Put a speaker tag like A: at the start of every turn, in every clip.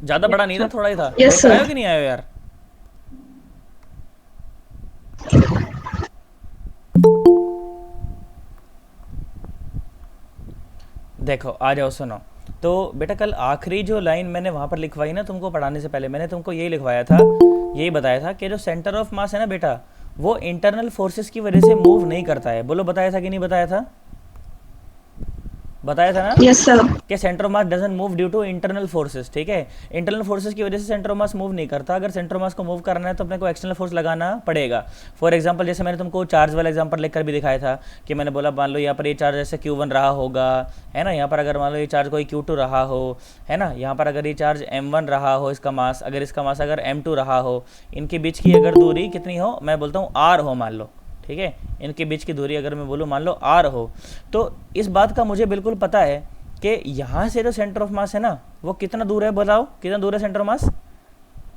A: ज्यादा बड़ा नहीं था, थोड़ा ही था।
B: यस
A: लेकर आयो
B: सर।
A: कि नहीं आयो यार? देखो आ जाओ सुनो। तो बेटा कल आखिरी जो लाइन मैंने वहाँ पर लिखवाई ना तुमको पढ़ाने से पहले, मैंने तुमको यही लिखवाया था, यही बताया था कि जो सेंटर ऑफ मास है ना बेटा, वो इंटरनल फोर्सेस की वजह से मूव नहीं करता है। बोलो बताया था कि नहीं बताया था? बताया था ना
B: यस सर।
A: कि centre of mass doesn't move due to internal forces. ठीक है, इंटरनल फोर्सेस की वजह से सेंटर ऑफ मास मूव नहीं करता। अगर सेंटर ऑफ मास को मूव करना है तो अपने को एक्सटर्नल फोर्स लगाना पड़ेगा। फॉर एग्जांपल जैसे मैंने तुमको चार्ज वाला एग्जांपल लेकर भी दिखाया था कि मैंने बोला मान लो यहाँ पर ये चार्ज ऐसे Q1 रहा होगा, है ना, यहाँ पर अगर मान लो ये चार्ज कोई Q2 रहा हो, है ना, यहाँ पर अगर ये चार्ज M1 रहा हो, इसका मास अगर इसका मास अगर M2 रहा हो, इनके बीच की अगर दूरी कितनी हो, मैं बोलता हूँ R हो मान लो, ठीक है, इनके बीच की दूरी अगर मैं बोलूँ मान लो आर हो, तो इस बात का मुझे बिल्कुल पता है कि यहाँ से जो सेंटर ऑफ मास है ना वो कितना दूर है, बताओ कितना दूर है centre of mass?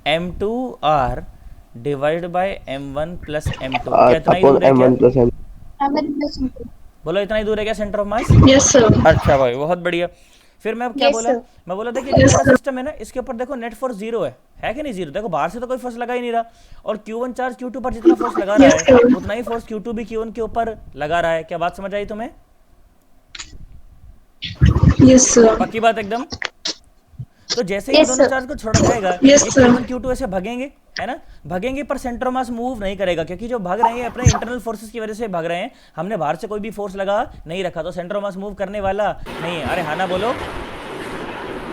A: M2R divide by M1 plus M2, क्या इतना ही
C: अपॉन
A: दूर है
C: एम
A: क्या?
C: One plus M.
A: बोलो इतना ही दूर है क्या centre of mass?
B: Yes sir.
A: अच्छा भाई बहुत बढ़िया। फिर मैं क्या
D: यस
A: बोला?
D: सर।
A: मैं बोला था कि जो
B: यस
A: पूरा
B: सर।
A: सिस्टम है ना इसके ऊपर देखो नेट फोर्स जीरो है कि नहीं जीरो? देखो बाहर से तो कोई फोर्स लगा ही नहीं रहा, और Q1 चार्ज Q2 पर जितना फोर्स लगा रहा
B: यस
A: है
B: सर।
A: उतना ही फोर्स Q2 भी Q1 के ऊपर लगा रहा है। क्या बात समझ आई तुम्हें?
B: Yes sir.
A: पक्की बात एकदम? तो जैसे ही ये
D: यस
A: दोनों
D: सर।
A: चार्ज को छोड़ा जाएगा,
B: यस
A: ये
B: सर।
A: Q1 Q2 ऐसे भागेंगे, है ना, भागेंगे, पर सेंटर मास मूव नहीं करेगा क्योंकि जो भाग रहे हैं अपने इंटरनल फोर्सेस की वजह से भाग रहे हैं। हमने बाहर से कोई भी फोर्स लगा नहीं रखा, तो सेंटर मास मूव करने वाला नहीं है। अरे हाँ ना बोलो।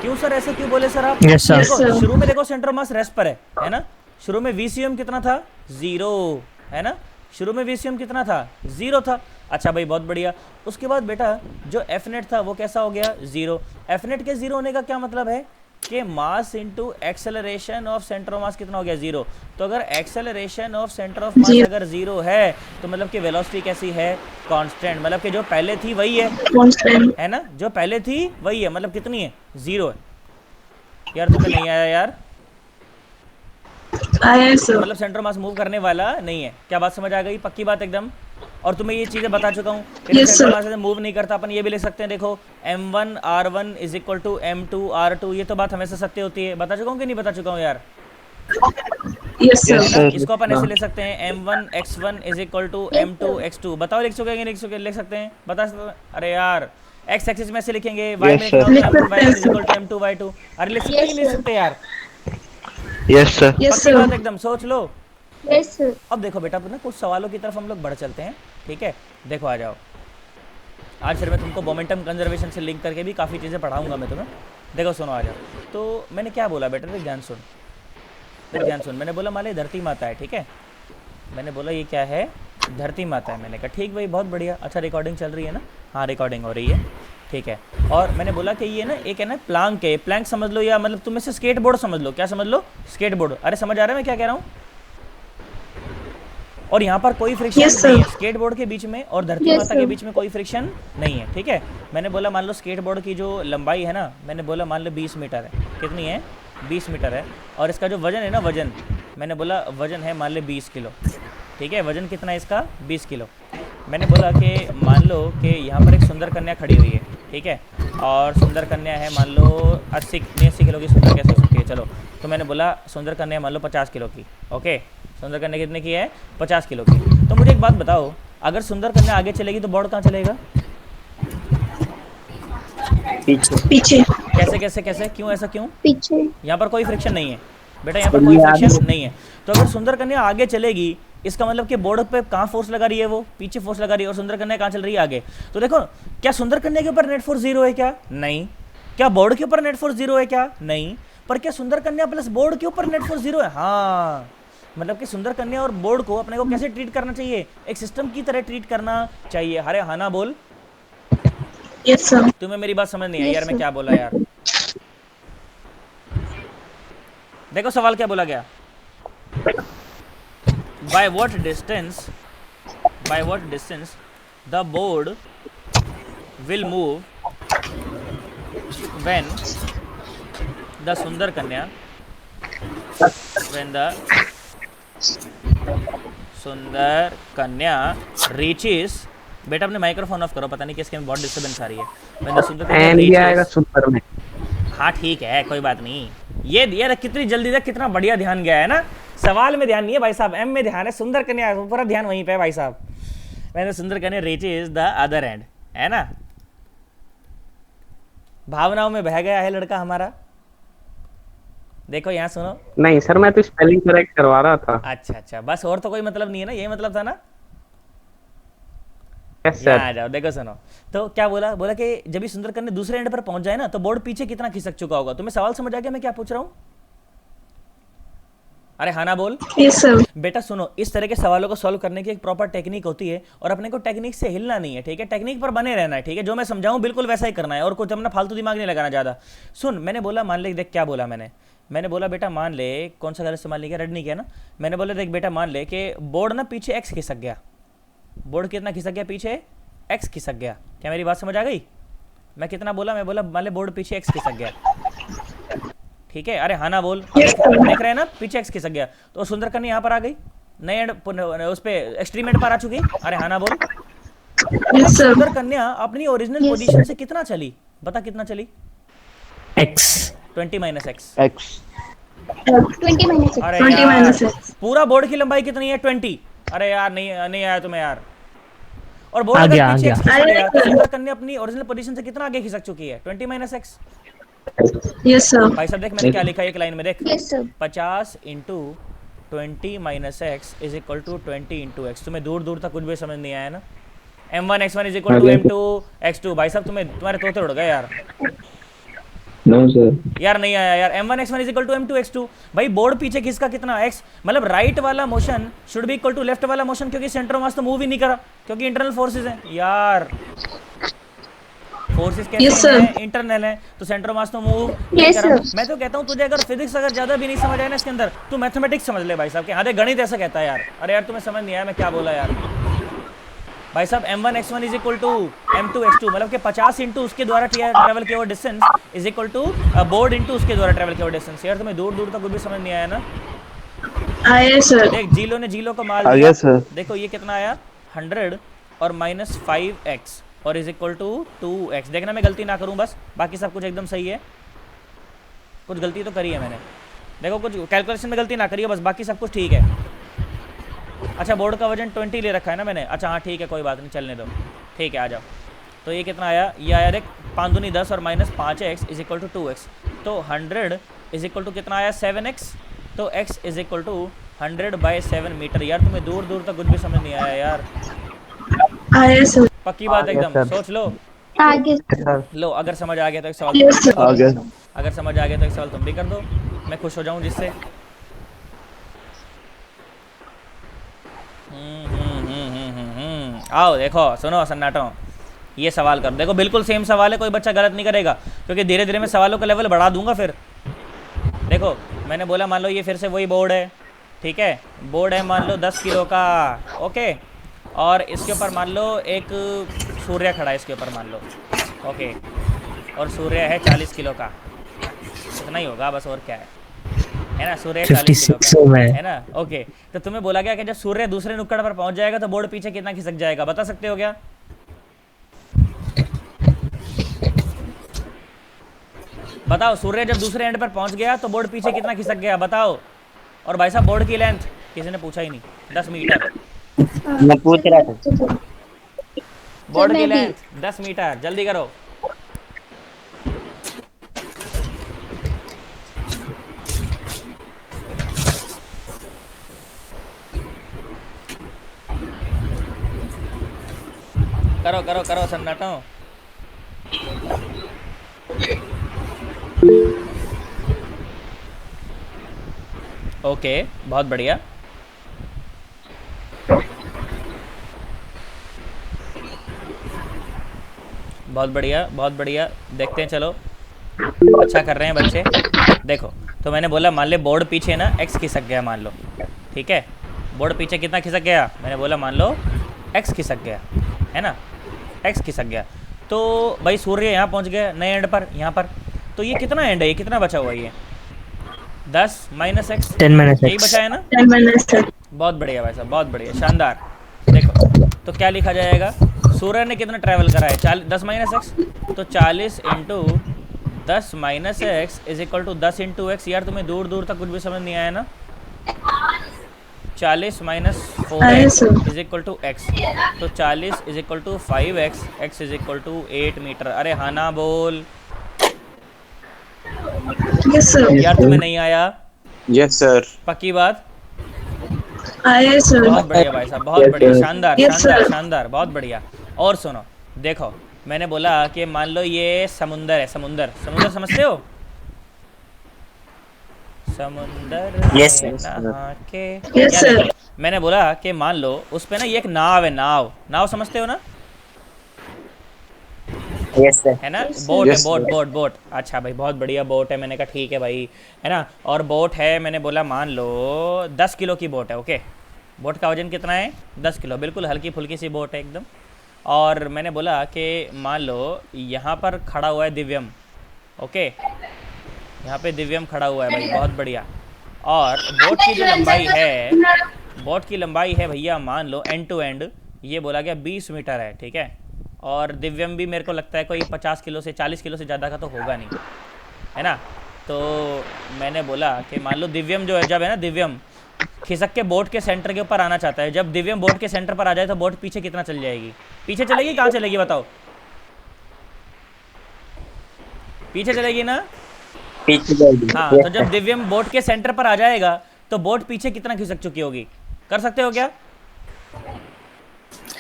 A: क्यों सर, ऐसे क्यों बोले सर आप?
E: Yes sir.
B: यस
A: देखो
B: सर।
A: शुरू में देखो सेंटर मास रेस्ट पर है ना, शुरू में VCM कितना था? जीरो, है ना, शुरू में VCM कितना था? जीरो था। अच्छा भाई बहुत बढ़िया। उसके बाद बेटा जो एफ नेट था वो कैसा हो गया? जीरो। एफ नेट के जीरो होने का क्या मतलब है कि mass into acceleration of centre of mass कितना हो गया? जीरो। तो अगर acceleration of centre of mass
B: जी।
A: अगर जीरो है तो मतलब कि वेलोसिटी कैसी है? कांस्टेंट, मतलब कि जो पहले थी वही
B: कॉन्स्टेंट।
A: है ना, जो पहले थी वही है, मतलब कितनी है? जीरो है। यार तुम्हें नहीं आया यार?
B: आया है
A: तो
B: सर।
A: मतलब सेंटर मास मूव करने वाला नहीं है। क्या बात समझ आ गई? पक्की बात एकदम? और तुम्हें ये चीज़ें बता चुका हूँ कि जब
B: यस
A: सेंटर
B: सर।
A: मास से मूव नहीं करता, अपन ये भी लिख सकते हैं, देखो M1R1 is equal to M2R2। ये तो बात हमेशा सत्य होती है। बता चुका हूँ कि नहीं बता चुका हूँ यार?
B: यस
A: है
C: यस
B: सर।
A: ना,
C: सर।
A: इसको अपन ऐसे लिख सकते हैं M1X1 is equal to
D: yes sir.
A: M2X2। बताओ लिख चुके हैं कि नहीं लिख सकते हैं? बता सकते? अरे यार एक्स एक्सिस में ऐसे लिखेंगे, वाई में
C: यस
A: लिखना
C: सर।
A: हो तो
B: लिख सकते हैं
A: M1Y1 is equal
B: sir.
A: To M2Y2। अरे लिख सकते हैं कि
D: यस
A: नहीं लिख
D: सर।
A: सकते यार?
C: Yes sir.
B: यस
A: पक्की
B: सर।
A: बात एकदम, सोच लो।
D: Yes sir.
A: अब देखो बेटा अपना कुछ सवालों की तरफ हम लोग बढ़ चलते हैं, ठीक है? देखो आ जाओ। आज फिर मैं तुमको मोमेंटम कंजर्वेशन से लिंक करके भी काफ़ी चीज़ें पढ़ाऊंगा मैं तुम्हें। देखो सुनो आ जाओ। तो मैंने क्या बोला बेटा, देख ध्यान सुन, देख ध्यान सुन। मैंने बोला मान ली धरती माता है, ठीक है, मैंने बोला ये क्या है? धरती माता है। मैंने कहा ठीक भाई बहुत बढ़िया। अच्छा रिकॉर्डिंग चल रही है ना? हाँ रिकॉर्डिंग हो रही है, ठीक है। और मैंने बोला कि ये ना एक है ना प्लांक है, प्लैंक समझ लो, या मतलब तुम इसे स्केट बोर्ड समझ लो। क्या समझ लो? Skate board. अरे समझ आ रहा है मैं क्या कह रहा हूँ? और यहाँ पर कोई फ्रिक्शन
B: यस
A: नहीं
B: सर।
A: है स्केट बोर्ड के बीच में और धरती
D: यस
A: माता के
D: सर।
A: बीच में, कोई फ्रिक्शन नहीं है, ठीक है। मैंने बोला मान लो स्केट बोर्ड की जो लंबाई है ना, मैंने बोला मान लो 20 मीटर है। कितनी है? 20 मीटर है। और इसका जो वजन है ना, वजन, मैंने बोला वजन है मान लो 20 किलो, ठीक है। वजन कितना है इसका? 20 किलो। मैंने बोला कि मान लो कि यहाँ पर एक सुंदर कन्या खड़ी हुई है, ठीक है, और सुंदर कन्या है मान लो 80 किलो की। सुंदर कैसे हो सकती है? चलो, तो मैंने बोला सुंदर कन्या मान लो 50 किलो की, ओके। सुंदर कन्या कितने की है? 50 किलो की। तो मुझे एक बात बताओ, अगर सुंदर कन्या आगे चलेगी तो बोर्ड कहाँ चलेगा?
C: पीछे।
B: पीछे।
A: कैसे कैसे कैसे, क्यों ऐसा क्यों?
D: पीछे।
A: यहाँ पर कोई फ्रिक्शन नहीं है बेटा, यहाँ पर कोई
E: चलिए
A: फ्रिक्शन
E: आगे।
A: नहीं है। तो अगर सुंदर कन्या आगे चलेगी, इसका मतलब कि बोर्ड पे कहाँ फोर्स लगा रही है? वो पीछे फोर्स लगा रही है। और सुंदर कन्या कहाँ चल रही है? आगे। तो देखो, क्या सुंदर कन्या के ऊपर नेट फोर्स जीरो है क्या? नहीं। क्या बोर्ड के ऊपर नेट फोर्स जीरो है क्या? नहीं। पर क्या सुंदर कन्या प्लस बोर्ड के ऊपर नेट फोर्स जीरो है? हाँ। मतलब कि सुंदर कन्या और बोर्ड को अपने को कैसे ट्रीट करना चाहिए? एक सिस्टम की तरह ट्रीट करना चाहिए। अरे हाँ ना बोल।
B: Yes sir.
A: तुम्हें मेरी बात समझ नहीं आई यार?
D: यस
A: मैं
D: सर।
A: क्या बोला यार? देखो सवाल क्या बोला गया, by what distance, by what distance the board will move when the Sundar Kanya, when the Sundar Kanya reaches, बेटा अपने माइक्रोफोन ऑफ करो, पता नहीं किसके में बहुत डिस्टर्बेंस आ रही है। when the Sundar Kanya
E: and भी आएगा
A: reaches,
E: सुपर में।
A: हाँ ठीक है कोई बात नहीं, ये कितनी जल्दी तक कितना बढ़िया ध्यान गया है ना। सवाल में ध्यान नहीं है भाई साहब, एम में ध्यान है। सुंदर कन्या पूरा ध्यान वहीं पे है भाई साहब। मैंने सुंदर कन्या रीचेज द अदर एंड, है ना। भावनाओं में बह गया है लड़का हमारा। देखो यहाँ सुनो।
D: नहीं सर, मैं तो स्पेलिंग करेक्ट करवा रहा था।
A: अच्छा अच्छा, बस और तो कोई मतलब नहीं है ना, यही मतलब था ना।
D: यस
A: यहाँ
D: सर।
A: आ जाओ, देखो सुनो। तो क्या बोला, बोला कि जब भी सुंदर कन्या दूसरे एंड पर पहुंच जाए ना तो बोर्ड पीछे कितना खिसक चुका होगा। तुम्हें सवाल समझ आ गया मैं क्या पूछ रहा हूँ? अरे हाँ ना बोल।
B: Yes, sir.
A: बेटा सुनो, इस तरह के सवालों को सॉल्व करने की एक प्रॉपर टेक्निक होती है और अपने को टेक्निक से हिलना नहीं है, ठीक है। टेक्निक पर बने रहना है, ठीक है। जो मैं समझाऊं बिल्कुल वैसा ही करना है और कुछ अपना फालतू दिमाग नहीं लगाना ज़्यादा। सुन, मैंने बोला मान ले, देख क्या बोला मैंने बोला बेटा मान ले, कौन सा गलत इस्तेमाल नहीं किया, रेड नहीं किया ना। मैंने बोला देख बेटा मान ले कि बोर्ड ना पीछे एक्स खिसक गया। बोर्ड कितना खिसक गया? पीछे एक्स खिसक गया। क्या मेरी बात समझ आ गई? मैं कितना बोला? मैं बोला मान ले बोर्ड पीछे एक्स खिसक गया, ठीक है। अरे हाँ ना बोल। देख रहे हैं ना, पीछे एक्स खिसक गया। तो सुंदर कन्या यहाँ पर आ गई, नए एंड उस पे एक्सट्रीम एंड पर आ चुकी। अरे हाँ ना बोल।
B: Yes, sir.
A: सुंदर कन्या अपनी ओरिजिनल पोजीशन से कितना चली? बता कितना चली?
E: X
A: 20 minus x.
C: X.
B: 20 minus
A: अरे
B: 20
A: यार,
B: minus X.
A: पूरा बोर्ड की लंबाई कितनी है? 20। अरे यार नहीं आया तुम्हें यार। और बोर्ड
E: आ
A: अगर
E: गया,
A: पीछे
E: आ
A: एक्स खिसक गया तो सुंदर कन्या अपनी ओरिजिनल पोजीशन से कितना आगे खिसक चुकी है? 20 माइनस एक्स।
B: Yes, sir.
A: भाई साहब देख मैंने क्या लिखा है एक लाइन में, देख।
B: Yes, sir.
A: 50 into 20 minus x is equal to 20 into x. तुम्हें दूर दूर तक कुछ भी समझ नहीं आया ना। m1 x1 is equal to m2 x2। भाई साहब तुम्हारे तोते उड़ गए यार।
C: No, sir.
A: यार नहीं आया यार। m1 x1 is equal to m2 x2। भाई बोर्ड पीछे किसका कितना x, मतलब राइट वाला motion should be equal to left वाला मोशन, क्योंकि सेंटर मास तो मूव ही नहीं करा, क्योंकि इंटरनल फोर्सेस हैं यार। फोर्सेस
B: Yes,
A: कैसे
B: sir.
A: हैं? इंटरनल है, तो सेंटर मास तो मूव नहीं
B: Yes,
A: करा।
B: sir.
A: मैं तो कहता हूँ तुझे अगर फिजिक्स अगर ज्यादा भी नहीं समझ आया ना इसके अंदर, तू मैथमेटिक्स समझ ले भाई साहब के। हाँ देख गणित ऐसा कहता है यार। अरे यार तुम्हें समझ नहीं आया मैं क्या बोला यार। भाई साहब m1 x1 is equal to m2 x2, मतलब कि 50 इंटू उसके द्वारा ट्रेवल किया हुआ distance is equal to board into उसके द्वारा ट्रेवल किया हुआ डिस्टेंस। यार तुम्हें दूर दूर तक कुछ भी समझ नहीं आया ना।
B: Yes, sir.
A: देख जीलो ने जीलो को मार
C: आ
A: दिया।
C: गया सर।
A: देखो ये कितना आया 100 और माइनस 5x और इज इक्वल टू 2x। देखना मैं गलती ना करूं बस, बाकी सब कुछ एकदम सही है। कुछ गलती तो करी है मैंने, देखो कुछ कैलकुलेशन में गलती ना करी है बस, बाकी सब कुछ ठीक है। अच्छा बोर्ड का वजन 20 ले रखा है ना मैंने। अच्छा हाँ ठीक है कोई बात नहीं, चलने दो, ठीक है आ जाओ। तो ये कितना आया? ये आया देख 5 दूनी 10 और minus 5x is equal to 2x। तो 100 इज इक्वल टू कितना आया? 7x। तो x is equal to 100/7 metre. यार तुम्हें दूर दूर तक कुछ भी समझ नहीं आया यार।
B: Yes, sir.
A: पक्की बात
D: आ गया
A: एकदम,
D: सर।
A: सोच लो।
B: Yes,
D: सर
A: लो अगर समझ आ गया तो एक सवाल
B: Yes,
A: तुम भी
B: sir.
A: कर
C: आ
A: दो।
C: गया।
A: अगर समझ आ गया तो एक सवाल तुम भी कर दो, मैं खुश हो जाऊं जिससे। आओ देखो सुनो सन्नाटो, ये सवाल कर देखो, बिल्कुल सेम सवाल है, कोई बच्चा गलत नहीं करेगा, क्योंकि धीरे धीरे मैं सवालों का लेवल बढ़ा दूंगा फिर। देखो मैंने बोला मान लो ये फिर से वही बोर्ड है, ठीक है। बोर्ड है मान लो 10 किलो का, ओके। और इसके ऊपर मान लो एक सूर्य खड़ा है इसके ऊपर मान लो, ओके। और सूर्य है 40 किलो का, इतना ही होगा बस और क्या है ना। सूर्य 40 किलो
E: 56
A: का
E: में।
A: है ना, ओके। तो तुम्हें बोला गया कि जब सूर्य दूसरे नुक्कड़ पर पहुंच जाएगा तो बोर्ड पीछे कितना खिसक जाएगा, बता सकते हो क्या? बताओ, सूर्य जब दूसरे एंड पर पहुंच गया तो बोर्ड पीछे कितना खिसक गया, बताओ। और भाई साहब बोर्ड की लेंथ किसी ने पूछा ही नहीं, 10 मीटर।
C: मैं पूछ रहा था।
A: बोर्ड की लेंथ 10 मीटर, जल्दी करो। करो करो करो सन्नाटो। ओके बहुत बढ़िया। बहुत बढ़िया बहुत बढ़िया, देखते हैं चलो, अच्छा कर रहे हैं बच्चे। देखो तो मैंने बोला मान ले बोर्ड पीछे ना x खिसक गया मान लो, ठीक है। बोर्ड पीछे कितना खिसक गया? मैंने बोला मान लो x खिसक गया, है ना, x खिसक गया। तो भाई सूर्य यहाँ पहुँच गया नए एंड पर, यहाँ पर। तो ये कितना एंड है, ये कितना बचा हुआ है? ये 10 माइनस एक्स,
E: 10 minus
A: यही
E: x।
A: बचा है ना।
B: 10 minus sir.
A: बहुत बढ़िया भाई साहब, बहुत बढ़िया, शानदार। देखो तो क्या लिखा जाएगा, सूर्य ने कितना ट्रैवल करा है? 10 माइनस एक्स, तो 40 into 10 minus x is equal to 10 into x. यार तुम्हें दूर दूर तक कुछ भी समझ नहीं आया ना। 40 माइनस 4
B: आया
A: x
B: sir.
A: Is equal to x, तो 40 is equal to 5 x, x is equal to 8 metre. अरे हाँ ना बोल।
B: Yes sir.
A: यार तुम्हें नहीं आया?
C: Yes sir.
A: पक्की बात?
B: आया सर।
A: बहुत बढ़िया भाई साहब, बहुत बढ़िया, शानदार
B: Yes,
A: शानदार
B: sir.
A: शानदार, बहुत बढ़िया। और सुनो, देखो मैंने बोला कि मान लो ये समुंदर है, समुंदर, समुंदर समझते हो? समुंदर
C: Yes,
A: में
C: yes, sir.
A: नहा के।
B: Yes,
A: या
B: sir.
A: देखो मैंने बोला कि मान लो उस पे ना ये एक नाव है, नाव, नाव समझते हो ना?
C: Yes sir.
A: है ना, बोट है,
C: Yes,
A: boat
C: sir.
A: Boat boat. अच्छा भाई बहुत बढ़िया, बोट है। मैंने कहा ठीक है भाई, है ना। और बोट है, मैंने बोला मान लो 10 किलो की बोट है, ओके। बोट का वजन कितना है? 10 किलो, बिल्कुल हल्की फुल्की सी बोट है एकदम। और मैंने बोला कि मान लो यहाँ पर खड़ा हुआ है दिव्यम, ओके। यहाँ पे दिव्यम खड़ा हुआ है भाई, बहुत बढ़िया। और बोट की जो लंबाई है, बोट की लंबाई है भैया मान लो एंड टू एंड, ये बोला गया 20 मीटर है, ठीक है। और दिव्यम भी मेरे को लगता है कोई 50 किलो से 40 किलो से ज़्यादा का तो होगा नहीं, है ना। तो मैंने बोला कि मान लो दिव्यम जो है, जब है ना दिव्यम खिसक के बोट के सेंटर के ऊपर आना चाहता है, जब दिव्यम बोट के सेंटर पर आ जाए तो बोट पीछे कितना चल जाएगी? पीछे चलेगी, कहाँ चलेगी बताओ? पीछे चलेगी ना।
C: पीछे जाएगी।
A: हाँ,
C: Yes,
A: तो जब
C: sir.
A: दिव्यम बोट के सेंटर पर आ जाएगा तो बोट पीछे कितना खिसक चुकी होगी? कर सकते हो क्या?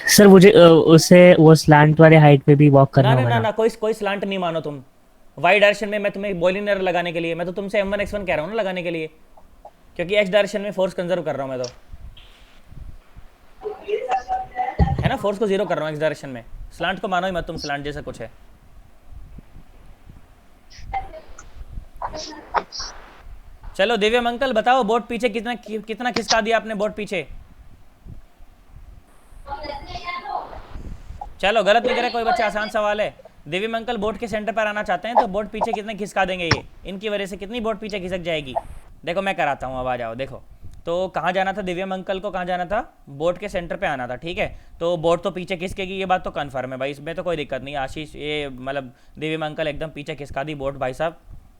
E: सर मुझे उसे वो स्लैंट वाले हाइट पे भी वॉक
A: ना
E: करना
A: ना
E: होगा
A: ना
E: ना?
A: ना, कोई स्लांट नहीं मानो तुम। वाई डायरेक्शन में मैं तुम्हें बॉइलिंग एरर लगाने के लिए, मैं तो तुमसे m1 x1 कह रहा हूँ ना लगाने के लिए, क्योंकि x डायरेक्शन में फोर्स कंजर्व कर रहा हूँ मैं तो, है ना। फोर्स को जीरो कर रहा हूँ x डायरेक्शन में। स्लांट को मानो ही मत तुम, स्लांट जैसा कुछ है। चलो दिव्यम अंकल बताओ, बोट पीछे कितना कितना खिसका दिया आपने बोट पीछे? चलो गलत नहीं करे कोई बच्चा, आसान सवाल है। दिव्यम अंकल बोट के सेंटर पर आना चाहते हैं तो बोट पीछे कितने खिसका देंगे? ये इनकी वजह से कितनी बोट पीछे खिसक जाएगी? देखो मैं कराता हूँ, अब आ जाओ। देखो तो कहाँ जाना था दिव्यम अंकल को? कहाँ जाना था? बोट के सेंटर पे आना था, ठीक है। तो बोट तो पीछे खिसकेगी, ये बात तो कन्फर्म है भाई, इसमें तो कोई दिक्कत नहीं। आशीष ये मतलब दिव्यम अंकल एकदम पीछे खिसका दी बोट भाई साहब,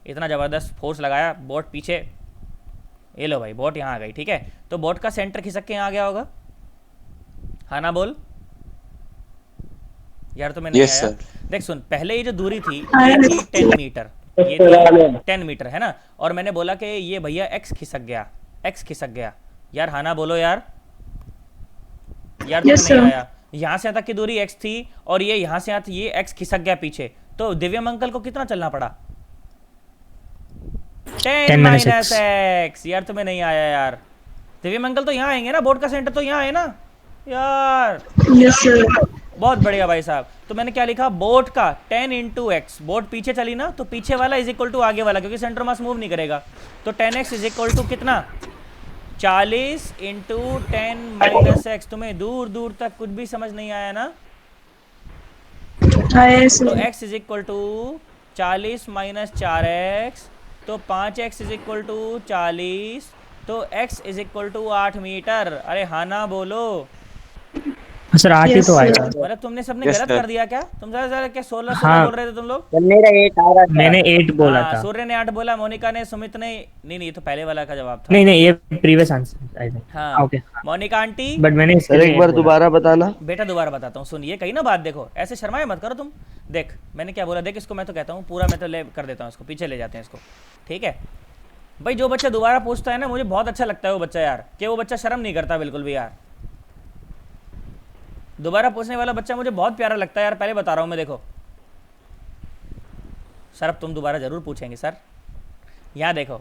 A: इतना ज़बरदस्त फोर्स लगाया, बोट पीछे। ये लो भाई, बोट यहाँ आ गई, ठीक है। तो बोट का सेंटर खिसक के यहाँ आ गया होगा, हाँ ना बोल। यार तो मैं नहीं
C: Yes,
A: आया।
C: sir.
A: देख सुन, पहले ये जो दूरी थी ये थी 10 मीटर, ये थी 10 मीटर, है ना। और मैंने बोला कि ये भैया x खिसक गया, x खिसक गया। यार हाँ ना बोलो यार। यार तुम्हें
B: Yes,
A: नहीं
B: sir.
A: आया। यहाँ से तक की दूरी x थी और ये यहाँ से ये x खिसक गया पीछे, तो दिव्यम अंकल को कितना चलना पड़ा? 10
E: minus
A: माइनस
E: x.
A: एक्स। यार तुम्हें नहीं आया यार। दिव्यम अंकल तो यहाँ आएंगे ना, बोर्ड का सेंटर तो यहाँ है ना यार।
B: Yes sir.
A: बहुत बढ़िया भाई साहब। तो मैंने क्या लिखा? बोट का 10 इंटू एक्स, बोट पीछे चली ना तो पीछे वाला इज इक्वल टू आगे वाला, क्योंकि सेंटर मास मूव नहीं करेगा। तो 10x इज इक्वल टू कितना? 40 इंटू 10 माइनस एक्स। तुम्हें दूर दूर तक कुछ भी समझ नहीं आया ना?
B: आया
A: तो
B: sir.
A: x is equal to 40 minus 4x, तो 5x इज इक्वल टू 40, तो x is equal to 8 metre. अरे हाँ ना बोलो।
E: सर 8 ही
B: Yes,
E: तो
B: sir.
E: आएगा।
A: मतलब तुमने सबने
C: Yes,
A: गलत
C: sir.
A: कर दिया क्या? तुम ज़्यादा क्या 16
E: हाँ।
A: बोल रहे थे तुम लोग?
C: सर मेरा 8 आ रहा था।
E: मैंने 8 बोला
A: हाँ,
E: था।
A: सूर्य ने 8 बोला, मोनिका ने, सुमित ने नहीं, ये तो पहले वाला का जवाब था।
E: नहीं नहीं, ये प्रीवियस आंसर आई थिंक।
A: हाँ
E: ओके,
A: मोनिका आंटी।
E: बट मैंने इसके
C: सर
E: लिए
C: एक बार
E: 8 बोला।
C: दोबारा बताना।
A: बेटा दोबारा बताता हूँ, सुन ये कही ना बात, देखो ऐसे शर्माए मत करो तुम। देख मैंने क्या बोला, देख इसको मैं तो कहता हूँ पूरा, मैं तो ले कर देता हूँ इसको, पीछे ले जाते हैं इसको, ठीक है भाई। जो बच्चा दोबारा पूछता है ना, मुझे बहुत अच्छा लगता है वो बच्चा यार, कि वो बच्चा शर्म नहीं करता बिल्कुल भी यार। दोबारा पूछने वाला बच्चा मुझे बहुत प्यारा लगता है यार, पहले बता रहा हूँ मैं। देखो सर अब तुम दोबारा ज़रूर पूछेंगे सर। यहाँ देखो,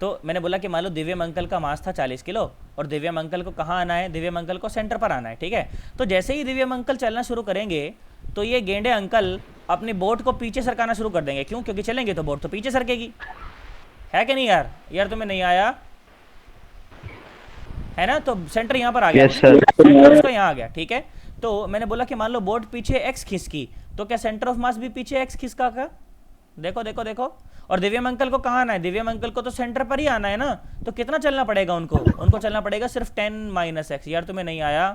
A: तो मैंने बोला कि मान लो दिव्यम अंकल का मास था 40 किलो और दिव्यम अंकल को कहाँ आना है? दिव्यम अंकल को सेंटर पर आना है, ठीक है। तो जैसे ही दिव्यम अंकल चलना शुरू करेंगे तो ये गेंडे अंकल अपनी बोट को पीछे सरकाना शुरू कर देंगे। क्यों? क्योंकि चलेंगे तो बोट तो पीछे सरकेगी, है कि नहीं यार? यार तुम्हें नहीं आया है ना। तो सेंटर यहाँ पर आ गया,
C: Yes, sir.
A: सेंटर उसका यहाँ आ गया, ठीक है। तो मैंने बोला कि मान लो बोट पीछे x खिसकी, तो क्या सेंटर ऑफ मास भी पीछे x खिसका का? देखो देखो देखो। और दिव्यम अंकल को कहाँ आना है? दिव्यम अंकल को तो सेंटर पर ही आना है ना, तो कितना चलना पड़ेगा उनको? उनको चलना पड़ेगा सिर्फ 10 माइनस एक्स। यार तुम्हें नहीं आया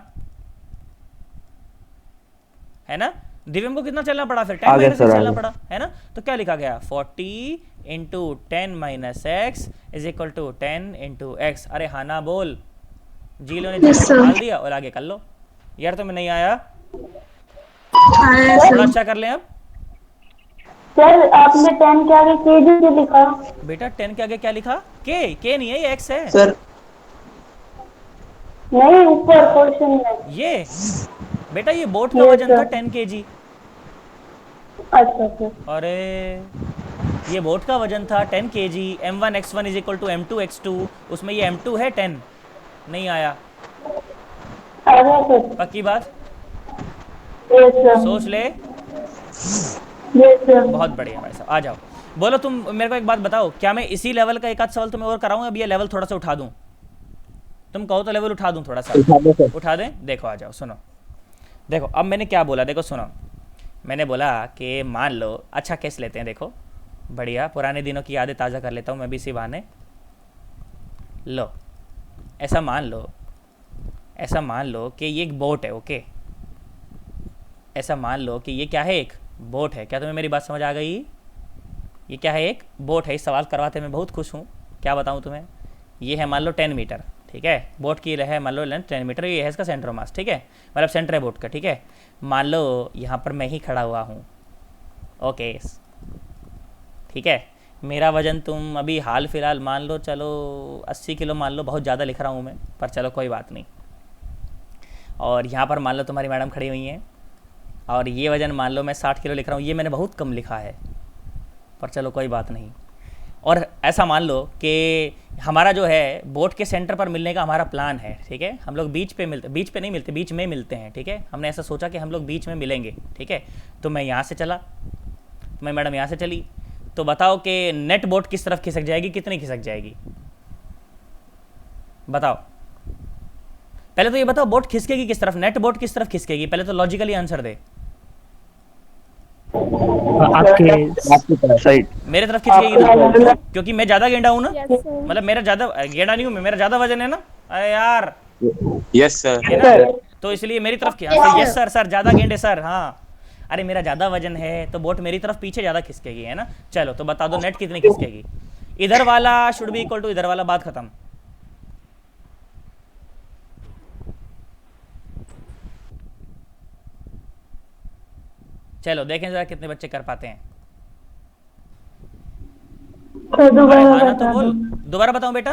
A: है ना। दिव्यम को कितना चलना पड़ा फिर 10
C: आ गया
A: माइनस
C: सर,
A: एक्स
C: आ
A: चलना
C: गया।
A: पड़ा, है ना। तो क्या लिखा गया 40 into 10 minus x is equal to 10 into x. अरे हाँ ना बोल, जी लो ने
B: Yes,
A: जीरो
B: sir.
A: को डाल दिया और आगे कर लो। यार तुम्हें नहीं आया,
B: आया
A: थोड़ा
B: सर।
A: अच्छा कर लें अब।
F: सर आपने 10 के आगे केजी क्यों लिखा?
A: बेटा 10 के आगे क्या लिखा, के नहीं है, ये एक्स है।
C: सर
F: नहीं, ऊपर क्वेश्चन में।
A: ये बेटा ये बोट का
F: Yes,
A: वजन था
F: sir.
A: 10 केजी।
F: अच्छा सर।
A: अरे ये बोट का वजन था 10 KG. m1 x1 is equal to m2 x2, उसमें ये m2 है 10। नहीं आया,
F: अरे सर।
A: पक्की बात,
F: यस सर।
A: सोच ले।
F: Yes sir.
A: बहुत बढ़िया भाई साहब, आ जाओ। बोलो तुम मेरे को एक बात बताओ, क्या मैं इसी लेवल का एक आध सवाल तुम्हें और कराऊं, अब ये लेवल थोड़ा सा उठा दूं? तुम कहो तो लेवल उठा दूं थोड़ा सा,
C: उठा दो सर।
A: उठा दें। देखो आ जाओ, सुनो। देखो अब मैंने क्या बोला, देखो सुनो। मैंने बोला कि मान लो, अच्छा केस लेते हैं, देखो बढ़िया पुराने दिनों की यादें ताज़ा कर लेता हूँ मैं भी इसी बहाने। लो ऐसा मान लो, ऐसा मान लो कि ये एक बोट है, ओके। ऐसा मान लो कि ये क्या है, एक बोट है। क्या तुम्हें मेरी बात समझ आ गई? ये क्या है, एक बोट है। इस सवाल करवाते मैं बहुत खुश हूँ। क्या बताऊँ तुम्हें, ये है मान लो 10 मीटर, ठीक है। बोट की है मान लो लेंथ 10 मीटर, ये है इसका सेंटर मास, ठीक है, मतलब सेंटर है बोट का, ठीक है। मान लो यहाँ पर मैं ही खड़ा हुआ हूँ, ओके, ठीक है। मेरा वज़न तुम अभी हाल फिलहाल मान लो, चलो 80 किलो मान लो, बहुत ज़्यादा लिख रहा हूँ मैं, पर चलो कोई बात नहीं। और यहाँ पर मान लो तुम्हारी मैडम खड़ी हुई हैं, और ये वज़न मान लो मैं 60 किलो लिख रहा हूँ, ये मैंने बहुत कम लिखा है, पर चलो कोई बात नहीं। और ऐसा मान लो कि हमारा जो है बोट के सेंटर पर मिलने का हमारा प्लान है, ठीक है। हम लोग बीच पे मिलते, बीच पे नहीं मिलते, बीच में मिलते हैं, ठीक है। हमने ऐसा सोचा कि हम लोग बीच में मिलेंगे, ठीक है। तो मैं यहाँ से चला, मैं मैडम यहाँ से चली, तो बताओ कि नेट बोट किस तरफ खिसक जाएगी, कितनी खिसक जाएगी, बताओ। पहले तो ये बताओ बोट खिसकेगी किस तरफ, नेट बोट किस तरफ खिसकेगी, पहले तो लॉजिकली आंसर दे।
E: आपके
C: आपकी तरफ साइड।
A: मेरे तरफ खिसकेगी ना, क्यों? क्योंकि मैं ज़्यादा गेंडा हूँ ना, मतलब मेरा ज़्यादा गेंडा नहीं हूँ मैं, मेरा ज़्यादा वजन है ना। अरे यार,
C: यस सर।
A: है ना? तो इसलिए मेरी तरफ यस सर, सर ज़्यादा गेंडे सर, हाँ। अरे मेरा ज़्यादा वजन है तो बोट मेरी तरफ पीछे ज़्यादा खिसकेगी, है ना। चलो तो बता दो नेट कितनी खिसकेगी। इधर वाला शुड बी इक्वल टू इधर वाला, बात खत्म। चलो देखें जरा कितने बच्चे कर पाते हैं।
F: तो
A: अरे
F: दोबारा
A: हाँ ना, तो
F: बता
A: बोल,
F: दो।
A: दोबारा बताऊं बेटा,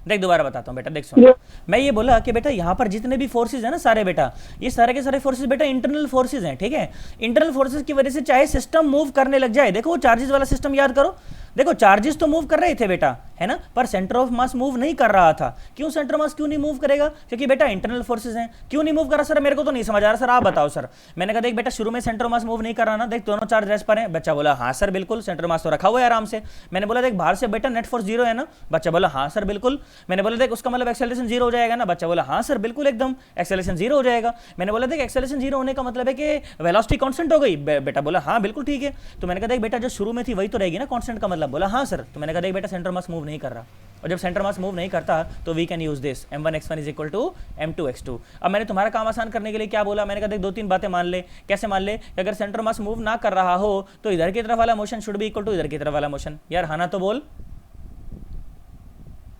A: देख दोबारा बताता हूँ बेटा, देख सुनो। मैं ये बोला कि बेटा यहाँ पर जितने भी फोर्सेज है ना सारे, बेटा ये सारे के सारे फोर्सेज बेटा इंटरनल फोर्सेज हैं, ठीक है। इंटरनल फोर्सेज की वजह से चाहे सिस्टम मूव करने लग जाए, देखो वो चार्जेस वाला सिस्टम याद करो, देखो चार्जेस तो मूव कर रहे थे बेटा, है ना, पर सेंटर ऑफ मास मूव नहीं कर रहा था। क्यों सेंटर मास क्यों नहीं मूव करेगा? क्योंकि बेटा इंटरनल फोर्सेज हैं। क्यों नहीं मूव कर रहा सर, मेरे को तो नहीं समझ आ रहा सर, आप बताओ सर। मैंने कहा देख बेटा शुरू में सेंटर मास मूव नहीं कर रहा ना, देख दोनों चार्ज रेस्ट पर हैं। बच्चा बोला हाँ सर बिल्कुल, सेंटर मास तो रखा हुआ है आराम से। मैंने बोला देख बाहर से बेटा नेट फोर्स 0 है ना, बच्चा बोला हाँ सर बिल्कुल। मैंने बोला देख उसका मतलब एक्सेलरेशन 0 हो जाएगा ना, बच्चा बोला हाँ सर बिल्कुल एकदम एक्सेलरेशन 0 हो जाएगा। मैंने बोला देख एक्सेलरेशन 0 होने का मतलब है कि वेलोसिटी कांस्टेंट हो गई, बेटा बोला हाँ बिल्कुल ठीक है। तो मैंने कहा देख बेटा जो शुरू में थी वही तो रहेगी ना कांस्टेंट का मतलब, बोला हाँ सर। तो मैंने कहा देख बेटा सेंटर मास मूव नहीं कर रहा, और जब सेंटर मास मूव नहीं करता तो we can use this m1 x1 is equal to m2 x2। अब मैंने तुम्हारा काम आसान करने के लिए क्या बोला, मैंने कहा देख 2-3 बातें मान ले। कैसे मान ले? कि अगर सेंटर मास मूव ना कर रहा हो तो इधर की तरफ वाला motion should be equal to इधर की तरफ वाला मोशन। यार हाँ ना तो बोल,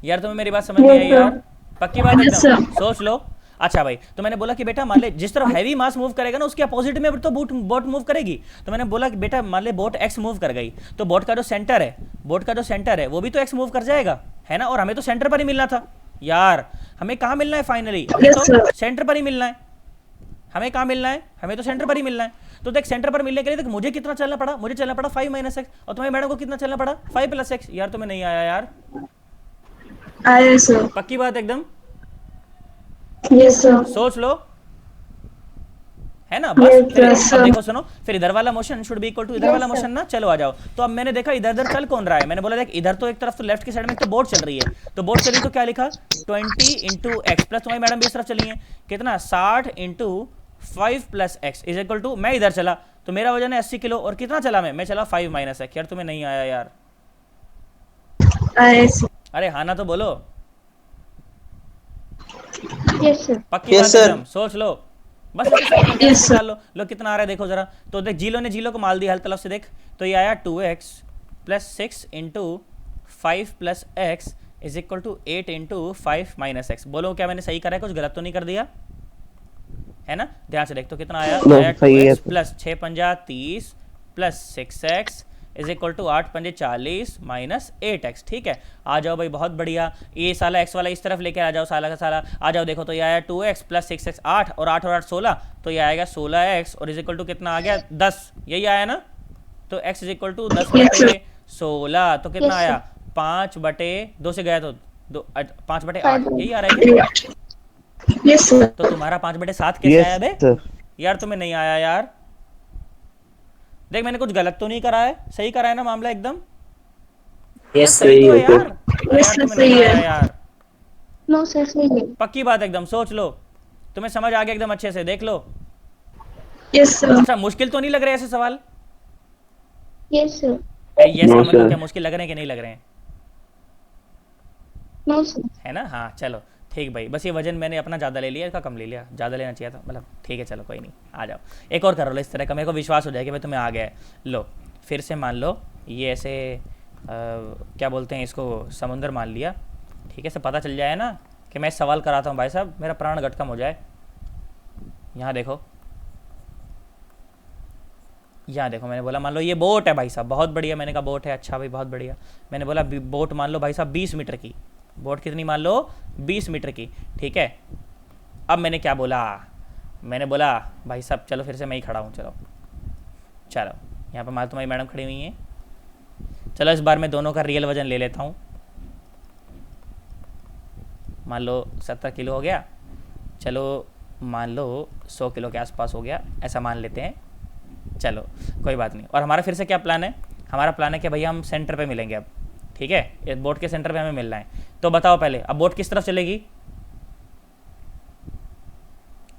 A: यार तुम्हें मेरी बात समझ नहीं आई यार, पक्की बात
B: Yes,
A: एकदम,
B: sir.
A: सोच लो। अच्छा भाई, तो मैंने बोला कि बेटा मान ले जिस तरफ हैवी मास मूव करेगा ना उसके अपोजिट में तो बोट मूव करेगी। तो मैंने बोला कि बेटा मान ले बोट एक्स मूव कर गई, तो बोट का जो सेंटर है, बोट का जो सेंटर है वो भी तो एक्स मूव कर जाएगा, है ना। और हमें तो सेंटर पर ही मिलना था यार, हमें कहाँ मिलना है फाइनली, हमें
B: Yes,
A: तो
B: sir.
A: सेंटर पर ही मिलना है। हमें कहाँ मिलना है, हमें तो सेंटर पर ही मिलना है। तो देख सेंटर पर मिलने के लिए देख मुझे कितना चलना पड़ा, मुझे चलना पड़ा 5 - x, और तुम्हारी मैडम को कितना चलना पड़ा 5 + x। यार तुम्हें नहीं आया यार,
B: आया सर।
A: पक्की बात एकदम,
B: यस सर।
A: सोच लो, है ना।
F: Yes,
A: बस फिर
B: yes,
A: अब
B: sir.
A: देखो सुनो, फिर इधर वाला motion should be equal to इधर वाला मोशन ना। चलो आ जाओ। तो अब मैंने देखा इधर इधर चल कौन रहा है, मैंने बोला देख इधर तो एक तरफ तो लेफ्ट की साइड में एक तो बोट चल रही है, तो बोट चली तो क्या लिखा 20 × x प्लस तुम्हारी मैडम भी इस तरफ चली है, कितना 60 × 5 + x इज इक्वल टू, मैं इधर चला तो मेरा वजन है 80 किलो, और कितना चला मैं चला 5 - x। यार तुम्हें नहीं आया यार,
B: आया सर।
A: अरे हाँ ना तो बोलो,
F: यस सर।
A: पक्की
C: Yes,
A: बात
C: sir.
A: एकदम, सोच लो। बस इसको सिंपल करके
B: Yes, sir.
A: निकाल लो कितना आ रहा है देखो जरा। तो देख जीलो ने जीलो को माल दिया हर तरफ से देख, तो ये आया 2x plus 6 into 5 plus x is equal to 8 into 5 minus x. बोलो क्या मैंने सही करा है, कुछ गलत तो नहीं कर दिया है ना? ध्यान से देख तो कितना आया,
C: No,
A: आया
C: सही है।
A: 2x प्लस 6 पंजा 30 plus 6x is equal to 8 पंजे 40 माइनस 8x। ठीक है, आ जाओ भाई, बहुत बढ़िया। ये साला x वाला इस तरफ लेके आ जाओ, साला का साला आ जाओ। देखो तो ये आया 2x प्लस 6x 8 और 8 और 8 16, तो ये आएगा 16x और इज इक्वल टू कितना आ गया 10, यही आया ना? तो x इज इक्वल टू 10 बटे 16, तो कितना
F: Yes,
A: आया 5 बटे 2 से गया तो 5 बटे 8, यही आ रहा है क्या?
B: Yes, sir.
A: तो तुम्हारा 5 बटे 7 कैसे आया बे?
C: Yes, sir.
A: यार तुम्हें नहीं आया यार। देख मैंने कुछ गलत तो नहीं करा है, सही करा है ना मामला एकदम?
C: Yes,
A: सही तो है
C: sir.
A: यार। अरे
B: Yes,
A: यार
B: sir,
A: तुम्हें
B: सही
A: नहीं
B: है।
A: आया यार,
F: नो सर सही है।
A: पक्की बात एकदम, सोच लो, तुम्हें समझ आ गया एकदम अच्छे से, देख लो।
B: Yes, sir.
A: अच्छा मुश्किल तो नहीं लग रहे ऐसे सवाल?
F: Yes sir.
A: यस
C: No,
A: का मतलब
C: sir.
A: क्या, मुश्किल लग रहे हैं कि नहीं लग रहे हैं?
F: No sir.
A: है ना? हाँ चलो ठीक भाई, बस ये वजन मैंने अपना ज़्यादा ले लिया, इसका कम ले लिया, ज़्यादा लेना चाहिए था, मतलब ठीक है चलो कोई नहीं, आ जाओ एक और करो लो इस तरह का, मेरे को विश्वास हो जाएगा भाई तुम्हें आ गया है। लो फिर से मान लो ये ऐसे क्या बोलते हैं इसको, समुंदर मान लिया, ठीक है, से पता चल जाए ना कि मैं सवाल कराता हूँ भाई साहब, मेरा प्राण घटकम हो जाए। यहाँ देखो, यहाँ देखो, मैंने बोला मान लो ये बोट है भाई साहब, बहुत बढ़िया, मैंने कहा बोट है, अच्छा भाई बहुत बढ़िया। मैंने बोला बोट मान लो भाई साहब 20 मीटर की, बोट कितनी मान लो 20 मीटर की, ठीक है। अब मैंने क्या बोला, मैंने बोला भाई साहब चलो फिर से मैं ही खड़ा हूँ, चलो चलो यहाँ पर मान तुम्हारी मैडम खड़ी हुई हैं, चलो इस बार मैं दोनों का रियल वजन ले लेता हूँ। मान लो 70 किलो हो गया, चलो मान लो 100 किलो के आसपास हो गया, ऐसा मान लेते हैं, चलो कोई बात नहीं। और हमारा फिर से क्या प्लान है, हमारा प्लान है कि भैया हम सेंटर पे मिलेंगे अब, ठीक है, इस बोट के सेंटर पे हमें मिलना है। तो बताओ पहले अब बोट किस तरफ चलेगी,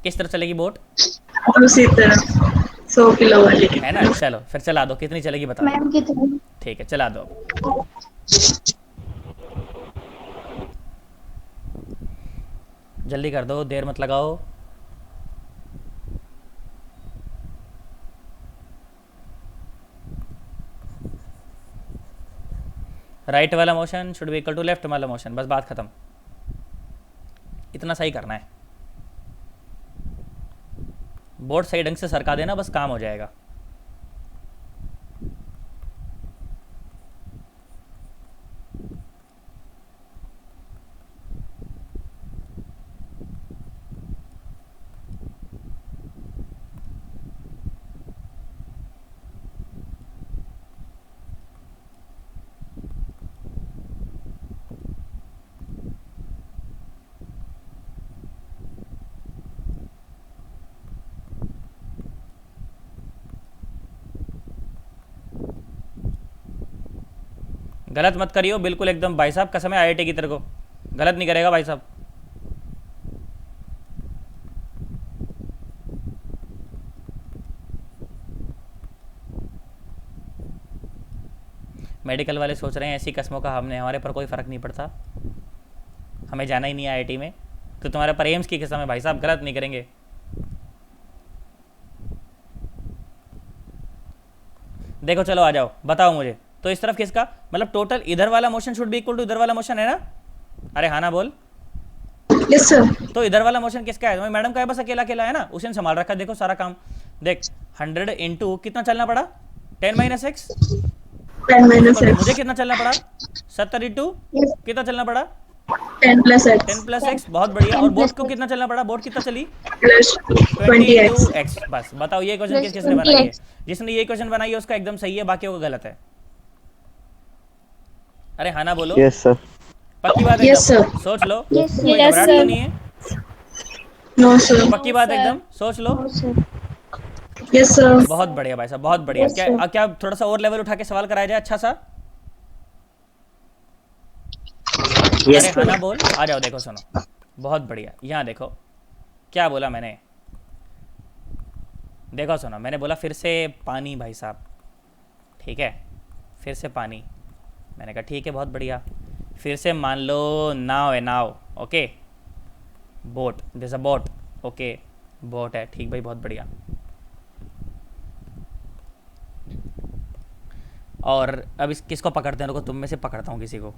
A: किस तरफ चलेगी बोट,
B: उसी तरह 100 किलो वाली।
A: है ना? चलो फिर चला दो, कितनी चलेगी बताओ।
F: मैम कितनी?
A: ठीक है चला दो। जल्दी कर दो, देर मत लगाओ। राइट वाला motion should be equal to left वाला मोशन, बस बात खत्म, इतना सही करना है। बोर्ड सही ढंग से सरका देना, बस काम हो जाएगा। गलत मत करियो बिल्कुल एकदम भाई साहब, कसम है आईआईटी की तरह को, गलत नहीं करेगा भाई साहब। मेडिकल वाले सोच रहे हैं ऐसी कस्मों का हमने, हमारे पर कोई फ़र्क नहीं पड़ता, हमें जाना ही नहीं है आईआईटी में, तो तुम्हारे पर एम्स की कसम है भाई साहब, गलत नहीं करेंगे। देखो चलो आ जाओ, बताओ मुझे, तो इस तरफ किसका मतलब टोटल इधर वाला motion should be equal to इधर वाला मोशन, है ना? अरे हाँ ना बोल।
B: Yes sir.
A: तो इधर वाला मोशन किसका है, तुम्हारी मैडम का है, बस अकेला अकेला है ना, उसी ने संभाल रखा है, देखो सारा काम। देख 100 इंटू कितना चलना पड़ा, 10 माइनस एक्स,
B: 10 minus
A: मुझे
B: x.
A: कितना चलना पड़ा 70 इंटू
B: Yes.
A: कितना चलना पड़ा
B: 10 plus x
A: 10 प्लस एक्स, बहुत बढ़िया। और बोट को कितना चलना पड़ा, बोट कितना चली
B: plus
A: 20
B: 20x.
A: Into x. बस बताओ ये क्वेश्चन
F: Plus
A: किसने बनाई है,
F: 20x.
A: जिसने ये क्वेश्चन बनाई है उसका एकदम सही है, बाकियों का गलत है। अरे हाँ ना बोलो,
C: Yes, sir.
A: पक्की बात
B: Yes,
A: एकदम,
B: sir.
A: सोच लो,
F: Yes,
A: कोई
F: yes,
A: घबराहट तो
F: sir.
A: नहीं है,
B: No sir.
A: पक्की बात एकदम, सोच लो।
F: No sir.
B: Yes sir.
A: बहुत बढ़िया भाई साहब, बहुत बढ़िया।
F: Yes,
A: क्या
F: sir.
A: क्या थोड़ा सा और लेवल उठा के सवाल कराया जाए अच्छा सा।
C: Yes,
A: अरे हाँ ना बोल, आ जाओ, देखो सुनो, बहुत बढ़िया। यहाँ देखो क्या बोला मैंने, देखो सुनो, मैंने बोला फिर से पानी भाई साहब, ठीक है, फिर से पानी, मैंने कहा ठीक है बहुत बढ़िया। फिर से मान लो नाव है, नाव, okay, boat, this a boat, okay, boat है, ठीक भाई, बहुत बढ़िया। और अब इस किसको पकड़ते हैं, रुको तुम में से पकड़ता हूँ किसी को।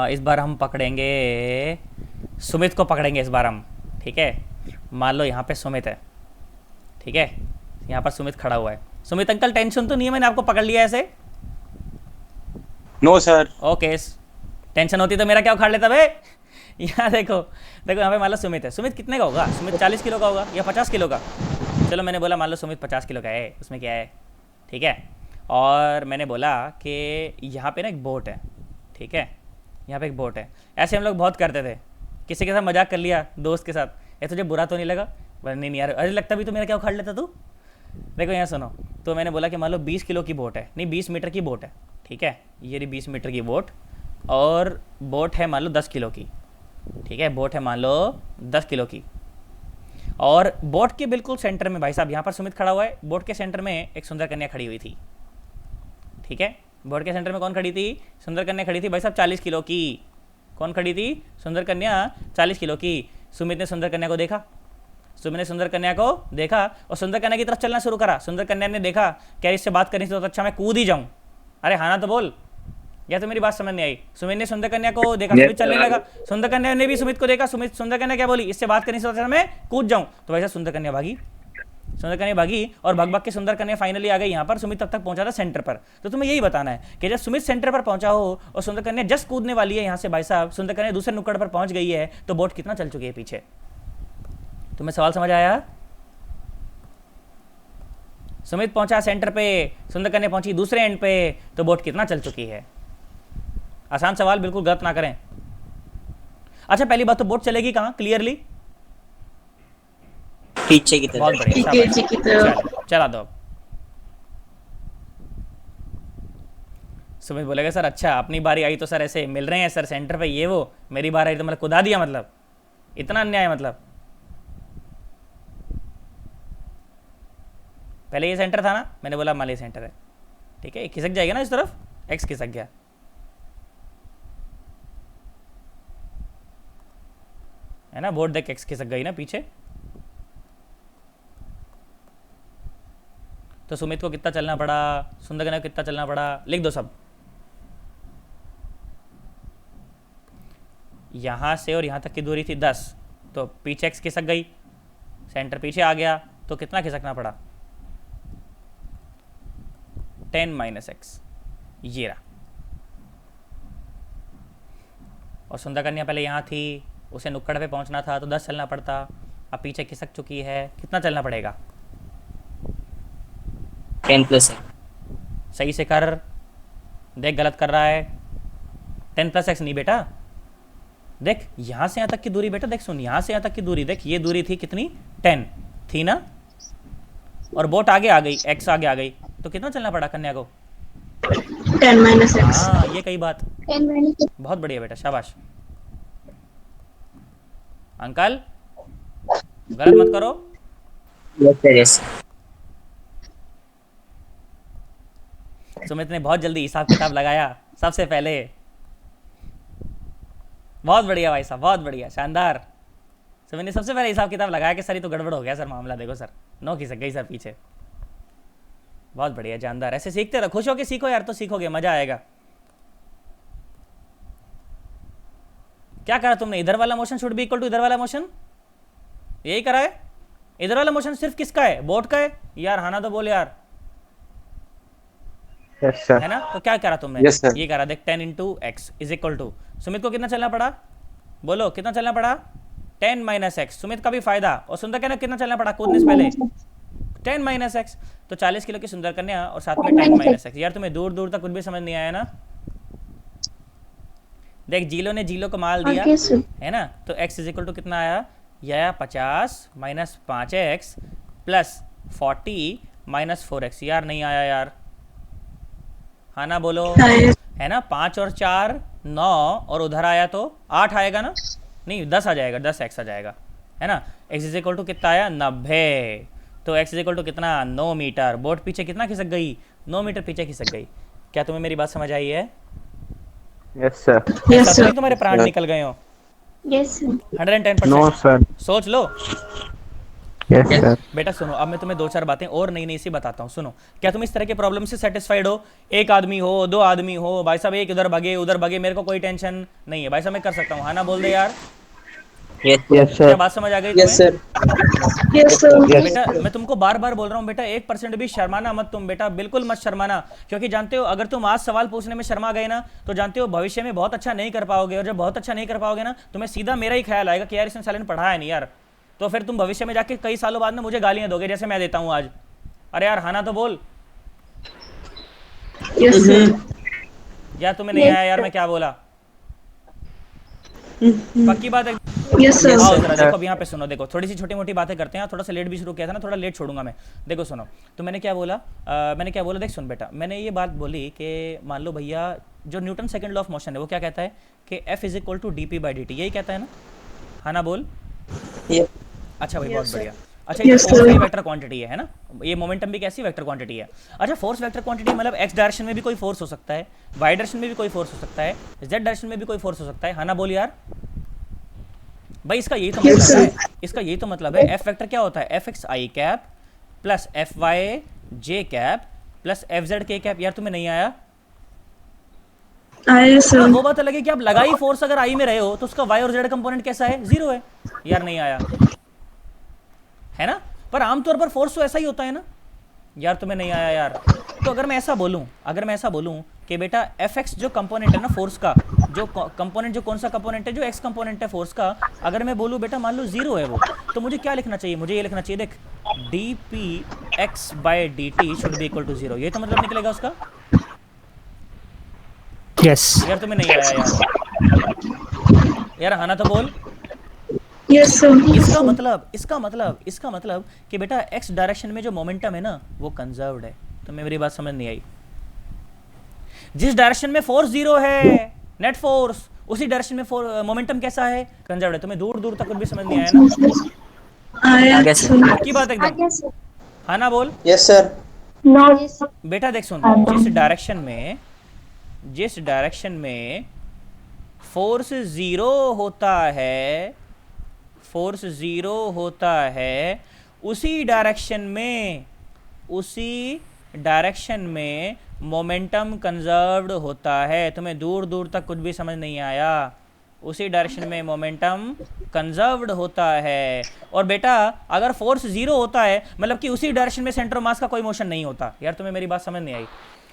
A: इस बार हम पकड़ेंगे सुमित को, पकड़ेंगे इस बार हम, ठीक है। मान लो यहाँ पे सुमित है, ठीक है, यहाँ पर सुमित खड़ा हुआ है। सुमित अंकल टेंशन तो नहीं है, मैंने आपको पकड़ लिया ऐसे?
G: No sir.
A: ओके, टेंशन होती तो मेरा क्या उखाड़ लेता बे। यहाँ देखो देखो, यहाँ पे मान लो सुमित है। सुमित कितने का होगा? सुमित 40 किलो का होगा या 50 किलो का? चलो मैंने बोला मान लो सुमित 50 किलो का है, उसमें क्या है, ठीक है। और मैंने बोला कि यहाँ पे ना एक बोट है, ठीक है, यहाँ पे एक बोट है। ऐसे हम लोग बहुत करते थे, किसी के साथ मजाक कर लिया दोस्त के साथ, ये तुझे बुरा तो नहीं लगा? बोला नहीं यार, अरे लगता भी तो मेरा क्या उखाड़ लेता तू। देखो यहाँ सुनो, तो मैंने बोला कि मान लो 20 किलो की बोट है, नहीं 20 मीटर की बोट है, ठीक है, ये रही 20 मीटर की बोट, और बोट है मान लो 10 किलो की, ठीक है, बोट है मान लो 10 किलो की। और बोट के बिल्कुल सेंटर में भाई साहब यहाँ पर सुमित खड़ा हुआ है, बोट के सेंटर में एक सुंदर कन्या खड़ी हुई थी, ठीक है। बोट के सेंटर में कौन खड़ी थी? सुंदर कन्या खड़ी थी भाई साहब 40 किलो की। कौन खड़ी थी? सुंदर कन्या 40 किलो की। सुमित ने सुंदर कन्या को देखा, सुमित ने सुंदर कन्या को देखा और सुंदर कन्या की तरफ चलना शुरू करा। सुंदर कन्या ने देखा क्या इससे बात करनी थी तो अच्छा मैं कूद ही जाऊं। अरे हाँ ना तो बोल, या तो मेरी बात समझ नहीं आई। सुमित ने सुंदर कन्या को देखा, सुमित चलने लगा, सुंदर कन्या ने भी सुमित को देखा। सुंदर कन्या क्या बोली? इससे बात करनी थी तो अच्छा मैं कूद जाऊं। तो भाई साहब सुंदर कन्या भागी, सुंदर कन्या भागी और भग भग के सुंदर कन्या फाइनली आ गई यहाँ पर। सुमित तब तक पहुंचा था सेंटर पर। तो तुम्हें यही बताना है कि जब सुमित सेंटर पर पहुंचा हो और सुंदर कन्या जस्ट कूदने वाली है यहाँ से, भाई साहब सुंदर कन्या दूसरे नुक्कड़ पर पहुंच गई है, तो बोट कितना चल चुकी है पीछे? तुम्हें सवाल समझ आया? सुमित पहुंचा सेंटर पे, सुंदर कन्या पहुंची दूसरे एंड पे, तो बोट कितना चल चुकी है? आसान सवाल, बिल्कुल गलत ना करें। अच्छा पहली बात तो बोट चलेगी कहाँ क्लियरली?
C: पीछे की तरफ।
A: बहुत बढ़िया,
B: पीछे की तरफ।
A: चलो, चला दो अब। सुमित बोलेगा सर अच्छा अपनी बारी आई तो सर ऐसे मिल रहे हैं सर सेंटर पे, ये वो, मेरी बार आई तो मतलब कुदा दिया, मतलब इतना अन्याय, मतलब पहले ये सेंटर था ना, मैंने बोला मान ली सेंटर है, ठीक है, खिसक जाएगा ना इस तरफ, एक्स खिसक गया, है ना, बोर्ड देख एक्स खिसक गई ना पीछे। तो सुमित को कितना चलना पड़ा, सुंदर कन्या को कितना चलना पड़ा, लिख दो सब। यहाँ से और यहाँ तक की दूरी थी 10, तो पीछे एक्स खिसक गई, सेंटर पीछे आ गया, तो कितना खिसकना पड़ा? 10 माइनस एक्स, ये रहा। और सुंदर कन्या पहले यहाँ थी, उसे नुक्कड़ पे पहुँचना था तो 10 चलना पड़ता, अब पीछे खिसक चुकी है, कितना चलना पड़ेगा?
C: 10 प्लस है।
A: सही से कर, देख गलत कर रहा है। 10 प्लस एक्स नहीं बेटा, देख यहाँ से यहाँ तक की दूरी बेटा, देख सुन, यहाँ से यहाँ तक की दूरी देख, ये दूरी थी कितनी? 10 थी ना, और बोट आगे आ गई, एक्स आगे आ गई, तो कितना चलना पड़ा कन्या को?
B: 10 माइनस एक्स।
A: हाँ ये कई बात,
B: 10 माइनस।
A: बहुत बढ़िया बेटा, शाबाश। अंकल गलत मत करो।
C: Yes sir, yes.
A: सुमित ने बहुत जल्दी हिसाब किताब लगाया सबसे पहले, बहुत बढ़िया भाई साहब, बहुत बढ़िया, शानदार। सुमित ने सबसे पहले हिसाब किताब लगाया कि सर ये तो गड़बड़ हो गया सर मामला, देखो सर 9 खिसक गई सर पीछे। बहुत बढ़िया, जानदार, ऐसे सीखते रहो, खुश होके सीखो यार, तो सीखोगे, मजा आएगा। क्या करा तुमने? इधर वाला motion should be equal to इधर वाला मोशन, यही करा है। इधर वाला मोशन सिर्फ किसका है? बोट का है यार, हाँ ना तो बोल यार,
D: यस सर।
A: है ना। तो क्या करा तुमने?
G: Yes, sir.
A: ये करा, देख 10 into x is equal to, Sumit को कितना चलना पड़ा? बोलो कितना चलना पड़ा? 10 माइनस एक्स, सुमित का भी फायदा। और सुंदर कन्या कितना चलना पड़ा कूदने से पहले? 10 माइनस एक्स, तो 40 किलो की सुंदर कन्या और साथ में 10 माइनस एक्स। यार तुम्हें दूर दूर तक कुछ भी समझ नहीं आया ना? देख जीलो ने जीलो को माल दिया,
B: आगे से।
A: है ना, तो x इज इक्वल टू कितना आया? यह आया 50 minus 5x plus 40 minus 4x। यार नहीं आया यार, हाँ ना बोलो, है ना। 5 और 4 9, और उधर आया तो 8 आएगा ना, नहीं 10 आ जाएगा, 10x आ जाएगा, है ना। x इज इक्वल टू कितना आया? 90। तो x इज इक्वल टू कितना? 9 मीटर। बोट पीछे कितना खिसक गई? 9 मीटर पीछे खिसक गई। क्या तुम्हें मेरी बात समझ आई है?
D: Yes sir.
B: यस
A: ऐसा तो
B: सर।
A: नहीं तुम्हारे प्राण निकल गए हो?
B: Yes sir.
A: 110%।
D: No sir.
A: सोच लो,
D: Yes, sir.
A: बेटा सुनो, अब मैं तुम्हें दो चार बातें और नई नई सी बताता हूँ। सुनो, क्या तुम इस तरह के प्रॉब्लम से सेटिस्फाइड हो? एक आदमी हो, दो आदमी हो, भाई साहब एक इधर भागे उधर भागे, मेरे को कोई टेंशन नहीं है भाई साहब, मैं कर सकता हूँ। हाँ ना बोल दे यार।
C: Yes.
D: Yes,
A: क्या
D: sir.
A: बात समझ आ गई
B: Yes,
A: तुम्हें?
B: sir. Yes, sir.
D: Yes.
A: बेटा मैं तुमको बार बार बोल रहा हूँ बेटा, 1% भी शर्माना मत तुम बेटा, बिल्कुल मत शर्माना। क्योंकि जानते हो अगर तुम आज सवाल पूछने में शर्मा गए ना, तो जानते हो भविष्य में बहुत अच्छा नहीं कर पाओगे, और जब बहुत अच्छा नहीं कर पाओगे ना, तुम्हें सीधा मेरा ही ख्याल आएगा कि यार इसने साले ने पढ़ाया नहीं यार। तो फिर तुम भविष्य में जाके कई सालों बाद में मुझे गालियां दोगे, जैसे मैं देता हूँ आज। अरे यार हाँ ना तो बोल।
B: Yes, sir.
A: यार तुम्हें नहीं आया यार मैं क्या बोला? पक्की बात है?
B: Yes, sir.
A: आओ जरा देखो, अब यहाँ पे सुनो, देखो थोड़ी सी छोटी मोटी बातें करते हैं। थोड़ा सा लेट भी शुरू किया था ना, थोड़ा लेट छोड़ूंगा मैं। देखो सुनो, तो मैंने क्या बोला, देख सुन बेटा, मैंने ये बात बोली कि मान लो भैया जो Newton second law of motion है वो क्या कहता है कि F इज इक्वल टू डी/dt, यही कहता है ना? हाँ ना बोल।
C: Yeah.
A: अच्छा भाई बहुत बढ़िया। अच्छा
B: Yes,
A: ये फोर्स
B: sir.
A: की वेक्टर क्वांटिटी है ना? ये मोमेंटम भी कैसी वेक्टर क्वांटिटी है? अच्छा फोर्स वेक्टर क्वांटिटी मतलब एक्स डायरेक्शन में भी कोई फोर्स हो सकता है, वाई डायरेक्शन में भी कोई फोर्स हो सकता है, जेड डायरेक्शन में भी कोई फोर्स हो सकता है। हाँ ना बोल यार। भाई इसका यही तो मतलब है, इसका यही तो मतलब है। एफ वेक्टर क्या होता है? एफ एक्स आई कैप प्लस एफ वाई जे कैप प्लस एफ जेड के कैप। यार तुम्हें नहीं आया?
B: Yes, sir.
A: हाँ, वो बात अलग है कि आप लगाई फोर्स अगर आई में रहे हो तो उसका वाई और जेड कंपोनेंट कैसा है? 0 है। यार नहीं आया है ना? पर आमतौर पर फोर्स तो ऐसा ही होता है ना यार। तुम्हें नहीं आया यार। तो अगर मैं ऐसा बोलूं कि बेटा एफ एक्स जो कंपोनेंट है ना फोर्स का, जो कंपोनेंट, जो कौन सा कंपोनेंट है, जो एक्स कंपोनेंट है फोर्स का, अगर मैं बोलूं बेटा मान लो 0 है वो, तो मुझे क्या लिखना चाहिए? मुझे ये लिखना चाहिए, देख dpx/dt should be equal to 0। ये तो मतलब निकलेगा उसका।
E: Yes.
A: यार तुम्हें नहीं आया यार हाँ ना तो बोल।
B: Yes, sir.
A: इसका मतलब कि बेटा एक्स डायरेक्शन में जो मोमेंटम है ना वो कंजर्व्ड है। तो मेरी बात समझ नहीं आई? जिस डायरेक्शन में फोर्स 0 है, नेट फोर्स, उसी डायरेक्शन में मोमेंटम कैसा है? कंजर्व्ड है। तुम्हें दूर दूर तक कुछ भी समझ नहीं आया ना?
C: आगे
B: Yes,
C: से।
B: sir.
A: की बात एकदम। हाँ ना बोल।
C: Yes, sir.
F: No.
A: बेटा देख सुन, जिस डायरेक्शन में फोर्स 0 होता है, उसी डायरेक्शन में मोमेंटम कंजर्व्ड होता है। तुम्हें दूर दूर तक कुछ भी समझ नहीं आया? उसी डायरेक्शन में मोमेंटम कंजर्व्ड होता है। और बेटा अगर फोर्स 0 होता है मतलब कि उसी डायरेक्शन में सेंटर ऑफ मास का कोई मोशन नहीं होता। यार तुम्हें मेरी बात समझ नहीं आई?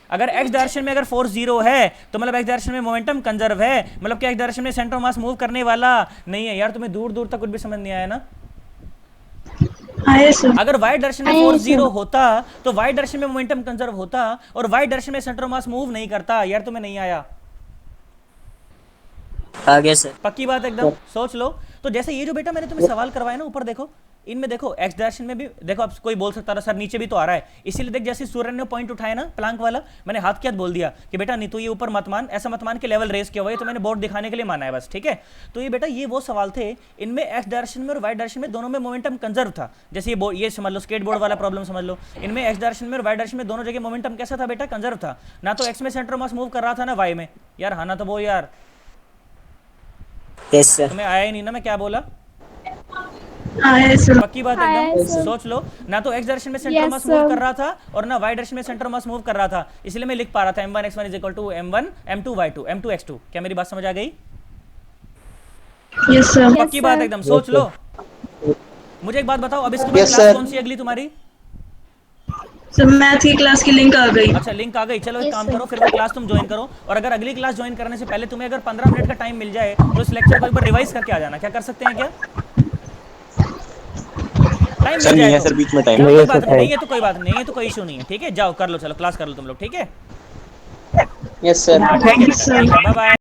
A: अगर एक्स डायरेक्शन में अगर फोर्स 0 है तो मतलब एक्स डायरेक्शन में मोमेंटम कंजर्व है, मतलब कि एक्स डायरेक्शन में सेंटर ऑफ मास मूव करने वाला नहीं है। यार तुम्हें दूर दूर तक कुछ भी समझ नहीं आया ना?
B: Yes, sir.
A: अगर वाई डायरेक्शन में फोर्स 0 होता तो वाई डायरेक्शन में मोमेंटम कंजर्व होता, और वाई डायरेक्शन में सेंटर ऑफ मास मूव नहीं करता। यार तुम्हें नहीं आया?
C: आगे से।
A: पक्की बात एकदम। सोच लो। तो जैसे ये जो बेटा मैंने तुम्हें सवाल करवाया ना, ऊपर देखो, इनमें देखो एक्स डायरेक्शन में भी देखो। अब कोई बोल सकता था सर नीचे भी तो आ रहा है, इसीलिए देख जैसे सूर्य ने पॉइंट उठाया ना प्लांक वाला, मैंने हाथ के हाथ बोल दिया कि बेटा नहीं तो ये ऊपर मत मान, ऐसा मत मान के लेवल रेस किया हुआ है, तो मैंने बोर्ड दिखाने के लिए माना है बस। ठीक है, तो ये बेटा ये वो सवाल थे, इनमें एक्स डायरेक्शन में और वाई डायरेक्शन में दोनों में मोमेंटम कंजर्व था। जैसे ये समझ लो स्केट बोर्ड वाला प्रॉब्लम समझ लो, इनमें एक्स डायरेक्शन में और वाई डायरेक्शन में दोनों जगह मोमेंटम कैसा था बेटा? कंजर्व था। ना तो एक्स में सेंटर ऑफ मास मूव कर रहा था ना वाई में। यार हाँ ना तो बोल यार।
C: Yes, sir.
A: तुम्हें आया ही नहीं ना मैं क्या बोला?
B: Yes, sir.
A: पक्की बात एकदम। सोच लो, ना तो एक्स डायरेक्शन में सेंटर मास मूव कर रहा था और ना वाई डायरेक्शन में सेंटर मास मूव कर रहा था, इसलिए मैं लिख पा रहा था m1x1 is equal to m1 m2 y2 m2x2। क्या मेरी बात समझ आ गई?
B: Yes, sir.
A: पक्की बात एकदम। सोच लो। मुझे एक बात बताओ, अब इसके बाद क्लास कौन सी अगली तुम्हारी?
B: सर मैथ की क्लास की लिंक आ गई।
A: अच्छा लिंक आ गई, चलो एक काम करो, फिर वो क्लास तुम ज्वाइन करो, और अगर अगली क्लास ज्वाइन करने से पहले तुम्हें अगर 15 मिनट का टाइम मिल जाए तो इस लेक्चर को एक बार रिवाइज करके आ जाना। क्या कर सकते हैं क्या? टाइम मिल जाए तो?
D: बीच में टाइम
A: कोई बात नहीं है तो कोई बात नहीं है, तो कोई इशू नहीं है। ठीक है, जाओ कर लो, चलो क्लास कर लो तुम लोग। ठीक है,
C: Yes, sir.
B: Thank you sir.
A: Bye bye.